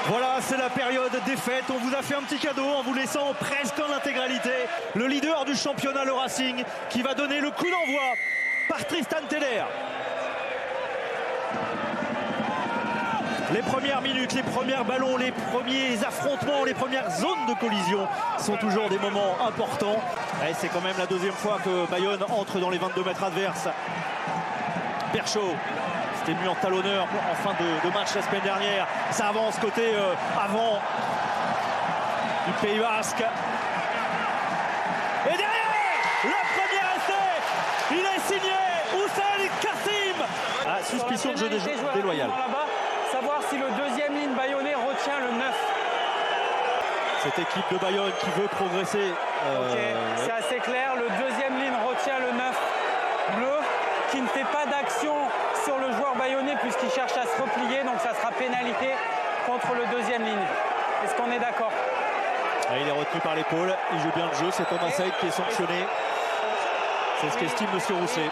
Voilà, c'est la période des fêtes. On vous a fait un petit cadeau en vous laissant presque en intégralité le leader du championnat, le Racing, qui va donner le coup d'envoi par Tristan Teller. Les premières minutes, les premiers ballons, les premiers affrontements, les premières zones de collision sont toujours des moments importants. Et c'est quand même la deuxième fois que Bayonne entre dans les 22 mètres adverses. Perchaud, c'était mis en talonneur en fin de match la semaine dernière. Ça avance côté avant du Pays Basque. Et derrière, le premier essai, il est signé Oussel Kassim. Ah, suspicion de jeu déloyal. Savoir si le deuxième ligne bayonnais retient le 9. Cette équipe de Bayonne qui veut progresser. C'est assez clair, le deuxième ligne retient le 9 bleu, qui ne fait pas d'action sur le joueur bayonnais puisqu'il cherche à se replier, donc ça sera pénalité contre le deuxième ligne. Est-ce qu'on est d'accord? Il est retenu par l'épaule, il joue bien le jeu, c'est Thomas Saïd qui est sanctionné. C'est ce qu'estime M. Rousset.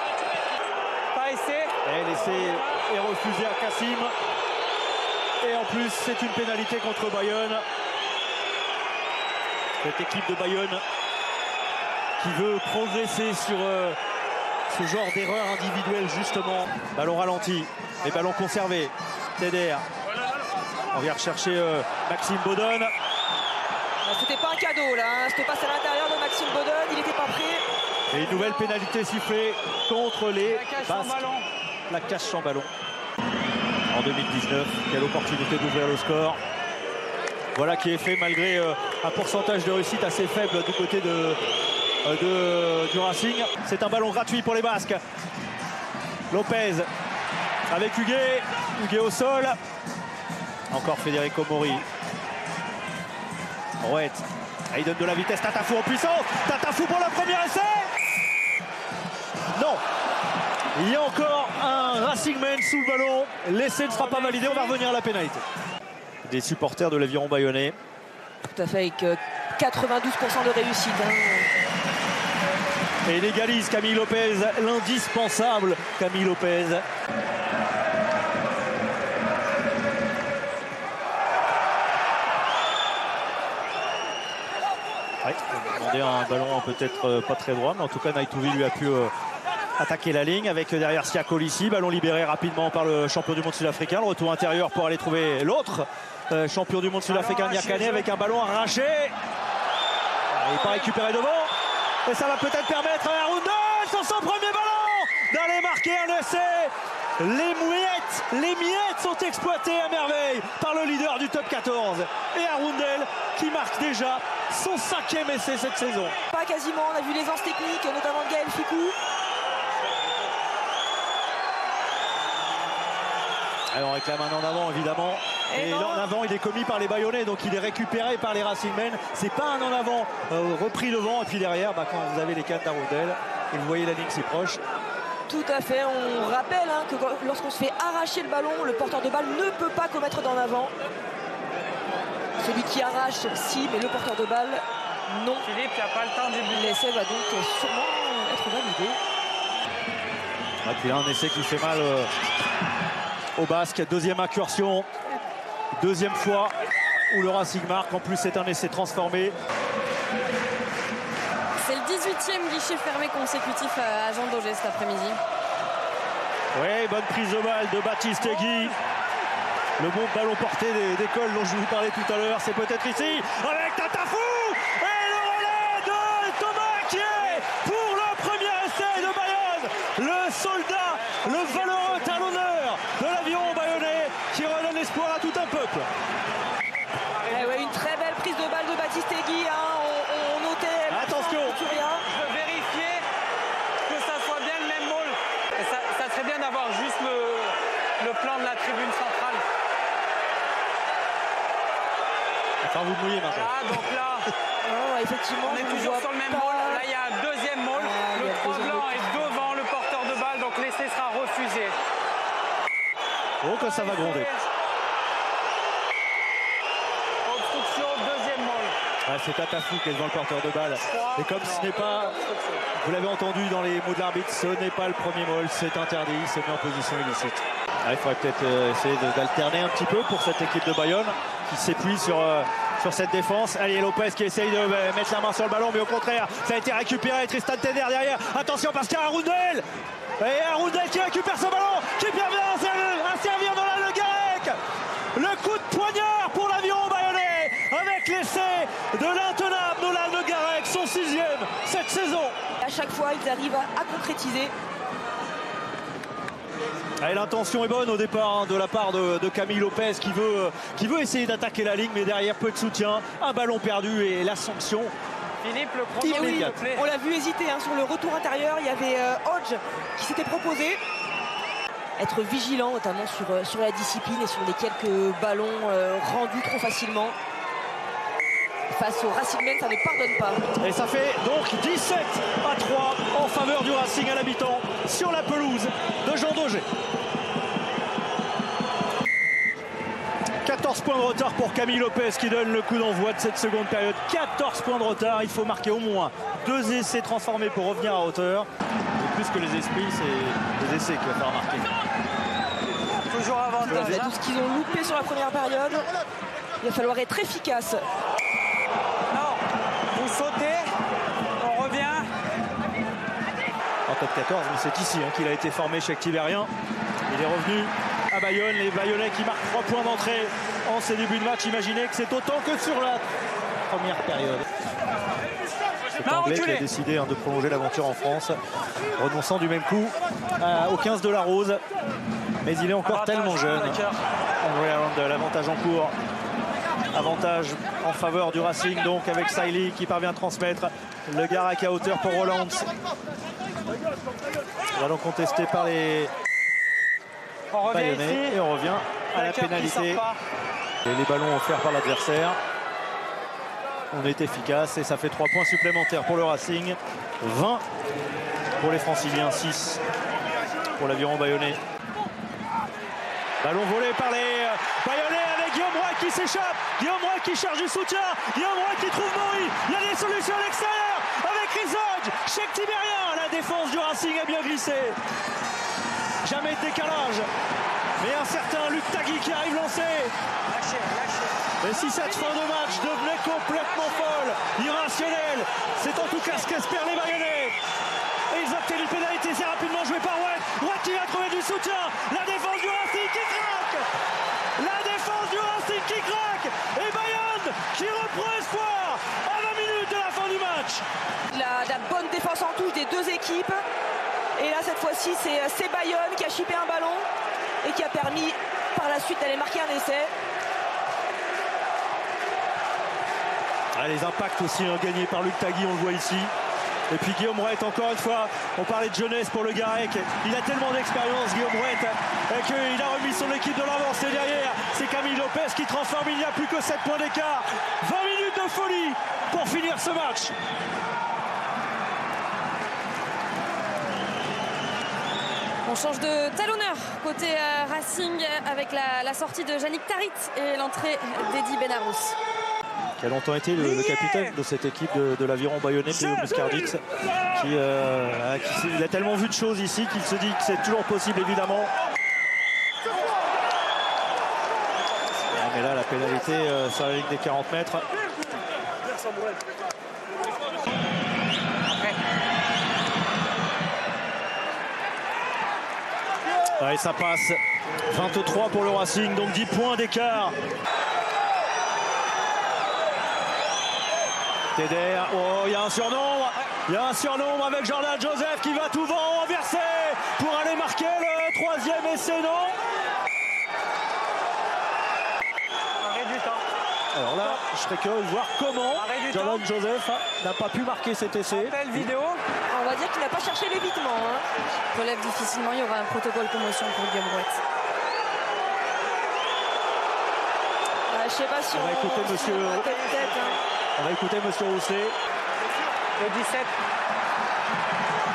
Pas essai. Et l'essai est refusé à Kassim. Et en plus, c'est une pénalité contre Bayonne. Cette équipe de Bayonne qui veut progresser sur ce genre d'erreur individuelle, justement. Ballon ralenti, les ballons conservés. Teder. On vient rechercher Maxime Baudon. C'était pas un cadeau là, hein. C'était passe à l'intérieur de Maxime Baudon, il n'était pas prêt. Et une nouvelle pénalité sifflée contre les Basques. Plaquage sans ballon. En 2019, quelle opportunité d'ouvrir le score. Voilà qui est fait malgré un pourcentage de réussite assez faible du côté du Racing. C'est un ballon gratuit pour les Basques. Lopez avec Huguet. Huguet au sol. Encore Federico Mori. Rouet. Il donne de la vitesse. Tatafou en puissance. Tatafou pour le premier essai. Non. Il y a encore un Racing Man sous le ballon. L'essai ne sera pas validé. On va revenir à la pénalité. Des supporters de l'Aviron bayonnais. Tout à fait, avec 92% de réussite. Hein. Et il égalise Camille Lopez, l'indispensable Camille Lopez. Ouais, on demandait un ballon peut-être pas très droit, mais en tout cas Naïtouvi lui a pu attaquer la ligne avec derrière Sia Colissi, ballon libéré rapidement par le champion du monde sud-africain, le retour intérieur pour aller trouver l'autre champion du monde sud-africain Nyakane avec un ballon arraché. Il n'est pas récupéré devant et ça va peut-être permettre à Arundel sur son premier ballon d'aller marquer un essai. Les miettes sont exploitées à merveille par le leader du top 14 et Arundel qui marque déjà son 5e essai cette saison. Pas quasiment, on a vu les anses techniques, notamment de Gaël Ficou. Alors on réclame un en avant évidemment. Et l'en avant il est commis par les Bayonnais, donc il est récupéré par les Racingmen. C'est pas un en avant repris devant et puis derrière quand vous avez les cannes d'Arundel et vous voyez la ligne si proche. Tout à fait, on rappelle que lorsqu'on se fait arracher le ballon, le porteur de balle ne peut pas commettre d'en avant. Celui qui arrache, si, mais le porteur de balle, non. Philippe, il n'y a pas le temps du but. L'essai va donc sûrement être validé. Et puis là, un essai qui fait mal au Basque. Deuxième incursion, deuxième fois où le Racing marque. En plus, c'est un essai transformé. C'est le 18e guichet fermé consécutif à Jean Daugé cet après-midi. Oui, bonne prise de balle de Baptiste Egui. Le bon ballon porté d'école dont je vous parlais tout à l'heure, c'est peut-être ici, avec Tatafou. Et le relais de Thomas qui est pour le premier essai de Bayonne. Le soldat, le valeureux talonneur de l'Aviron bayonnais qui redonne espoir à tout un peuple. Ouais, une très belle prise de balle de Baptiste Egui. On notait. Attention. Je veux vérifier que ça soit bien le même môle. Ça serait bien d'avoir juste le plan de la tribune centrale. Enfin, vous mouillez maintenant. Voilà, donc là, effectivement, on est toujours sur le même môle. Là, il y a un deuxième môle. Le 3 blanc est devant le porteur de balle, donc l'essai sera refusé. Oh, que ça va gronder. Obstruction, deuxième môle. C'est Tatafou qui est devant le porteur de balle. Et comme ce n'est pas, vous l'avez entendu dans les mots de l'arbitre, ce n'est pas le premier môle, c'est interdit, il se met en position illicite. Il faudrait peut-être essayer d'alterner un petit peu pour cette équipe de Bayonne. qui s'épuise sur cette défense. Allez, Lopez qui essaye de mettre la main sur le ballon, mais au contraire, ça a été récupéré. Tristan Teder derrière. Attention, parce qu'il y a Arundel. Et Arundel qui récupère ce ballon, qui parvient à servir Nolan Le Garec. Le coup de poignard pour l'Aviron bayonnais, avec l'essai de l'intenable Nolan Le Garec, son 6e cette saison. À chaque fois, ils arrivent à concrétiser. L'intention est bonne au départ de la part de Camille Lopez qui veut essayer d'attaquer la ligne, mais derrière peu de soutien, un ballon perdu et la sanction. Philippe, le chrono, Oui, s'il te plaît. on l'a vu hésiter sur le retour intérieur. Il y avait Hodge qui s'était proposé. Être vigilant notamment sur la discipline et sur les quelques ballons rendus trop facilement. Face au Racing Men, ça ne pardonne pas. Et ça fait donc 17-3 en faveur du Racing à la mi-temps sur la pelouse de Jean Daugé. 14 points de retard pour Camille Lopez qui donne le coup d'envoi de cette seconde période. 14 points de retard, il faut marquer au moins 2 essais transformés pour revenir à hauteur. Et plus que les esprits, c'est les essais qu'il va falloir marquer. Toujours avantage. Tout ce qu'ils ont loupé sur la première période, il va falloir être efficace. Non, vous sautez, on revient. En top 14, mais c'est ici qu'il a été formé chez Tibérien. Il est revenu à Bayonne, les Bayonnais qui marquent 3 points d'entrée en ces débuts de match. Imaginez que c'est autant que sur la première période. C'est Anglais qui a décidé de prolonger l'aventure en France, renonçant du même coup au 15 de la Rose. Mais il est encore tellement jeune. L'avantage en cours. Avantage en faveur du Racing, donc avec Saïli qui parvient à transmettre. Le Garec à hauteur pour Roland. Ballon contesté par les Bayonnais et on revient à la pénalité. Et les ballons offerts par l'adversaire. On est efficace et ça fait 3 points supplémentaires pour le Racing. 20 pour les Franciliens, 6 pour l'Aviron bayonnais. Ballon volé par les Bayonnais avec Guillaume Roy qui s'échappe. Guillaume Roy qui charge du soutien. Guillaume Roy qui trouve Mori. Il y a des solutions à l'extérieur avec Rizog. Cheikh Tibérien. La défense du Racing a bien glissé. Jamais de décalage. Mais un certain Luc Tagui qui arrive lancé. Et si cette fin de match devenait complètement folle, irrationnelle, c'est en tout cas ce qu'espèrent les Bayonnais. Et ils obtiennent une pénalité, c'est rapidement joué par Watt. Watt qui va trouver du soutien. La défense du Racing qui craque. La défense du Racing qui craque. Et Bayonne qui reprend espoir à 20 minutes de la fin du match. La bonne défense en touche des deux équipes. Et là, cette fois-ci, c'est Bayonne qui a chippé un ballon et qui a permis par la suite d'aller marquer un essai. Les impacts aussi gagnés par Luc Tagui, on le voit ici. Et puis Guillaume Rouet, encore une fois, on parlait de jeunesse pour le Garec. Il a tellement d'expérience, Guillaume Rouet, qu'il a remis son équipe de l'avance. Et derrière, c'est Camille Lopez qui transforme. Il n'y a plus que 7 points d'écart. 20 minutes de folie pour finir ce match. On change de talonneur côté Racing avec la sortie de Yannick Tarit et l'entrée d'Eddy Benarous. Qui a longtemps été le capitaine de cette équipe de l'Aviron bayonnais, Théo Muscardix, qui il a tellement vu de choses ici qu'il se dit que c'est toujours possible, évidemment. Mais là, la pénalité sur la ligne des 40 mètres. Et ça passe. 23 pour le Racing, donc 10 points d'écart. Teder, oh, il y a un surnombre. Il y a un surnombre avec Jordan Joseph qui va tout vent renverser pour aller marquer le 3e essai, non? Arrêt du temps. Alors là, je serais curieux de voir comment Jordan Joseph n'a pas pu marquer cet essai. Appel vidéo. On va dire qu'il n'a pas cherché l'évitement. Relève difficilement, il y aura un protocole commotion pour Guillaume Rouet. Je sais pas si on va écouter monsieur. On va écouter monsieur Rousselet. Le 17.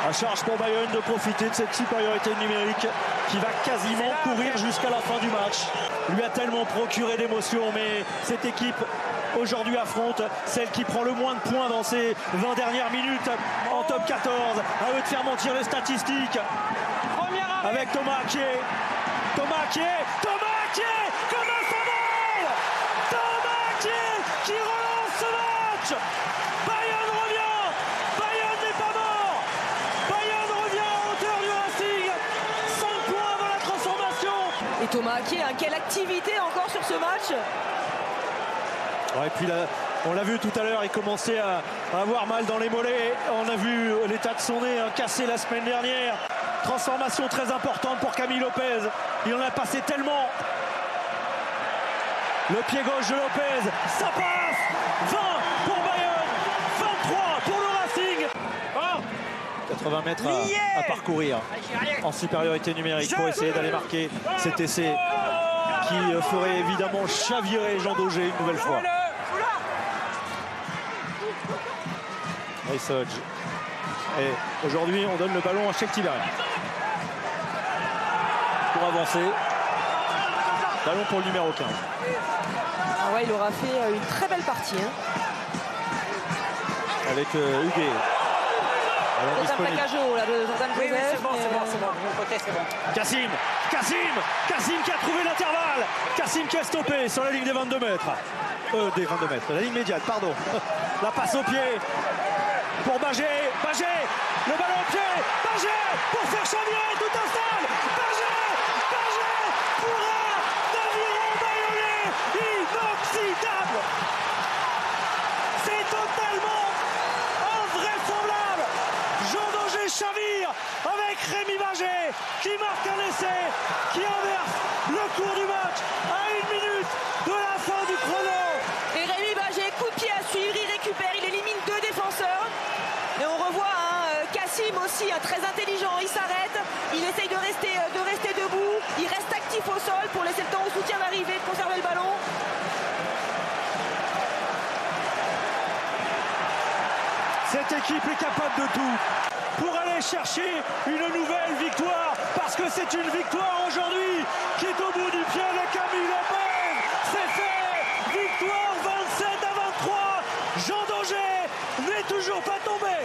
À charge pour Bayonne de profiter de cette supériorité numérique qui va quasiment courir jusqu'à la fin du match. Lui a tellement procuré d'émotions, mais cette équipe aujourd'hui affronte celle qui prend le moins de points dans ces 20 dernières minutes en top 14. À eux de faire mentir les statistiques. Avec Thomas Aquier. Thomas Aquier. Thomas Aquier. Comme un symbole. qui relance ce match. Bayonne revient. Bayonne n'est pas mort. Bayonne revient à hauteur du Racing. 5 points avant la transformation. Et Thomas Aquier, hein, quelle activité encore sur ce match. Ouais, et puis là, on l'a vu tout à l'heure, il commençait à avoir mal dans les mollets. On a vu l'état de son nez, hein, cassé la semaine dernière. Transformation très importante pour Camille Lopez. Il en a passé tellement. Le pied gauche de Lopez, ça passe. 20 pour Bayonne, 23 pour le Racing. 80 mètres à parcourir en supériorité numérique pour essayer d'aller marquer cet essai qui ferait évidemment chavirer Jean Daugé une nouvelle fois. Hodge. Et aujourd'hui, on donne le ballon à Cheikh Tiberghien pour avancer. Ballon pour le numéro 15. Ah ouais, il aura fait une très belle partie. Hein. Avec Huguet. C'est un plaquage haut là, de Jordan Oui, Joseph. c'est bon, de mon côté, c'est bon. Cassim qui a trouvé l'intervalle. Cassim qui a stoppé sur la ligne des 22 mètres. Des 22 mètres, la ligne médiane, pardon. La passe au pied pour Bagé. Le ballon au pied. Bagé pour faire chavirer tout un stade. Bagé pour un aviron bayonnais inoxydable. C'est totalement invraisemblable. Jean Daugé chavire avec Rémi Bagé qui marque un essai qui inverse le cours du match à 1 minute de la fin du chrono. Et Rémi Bagé, coup de pied à suivre, il récupère, il élimine 2 défenseurs. Et on revoit Cassim aussi, très intelligent, il s'arrête, il essaye de rester debout, il reste actif au sol pour laisser le temps au soutien d'arriver, de conserver le ballon. Cette équipe est capable de tout pour aller chercher une nouvelle victoire, parce que c'est une victoire aujourd'hui qui est au bout du pied de Camille Lopez. C'est fait, victoire 27 à 23. Jean Daugé n'est toujours pas tombé.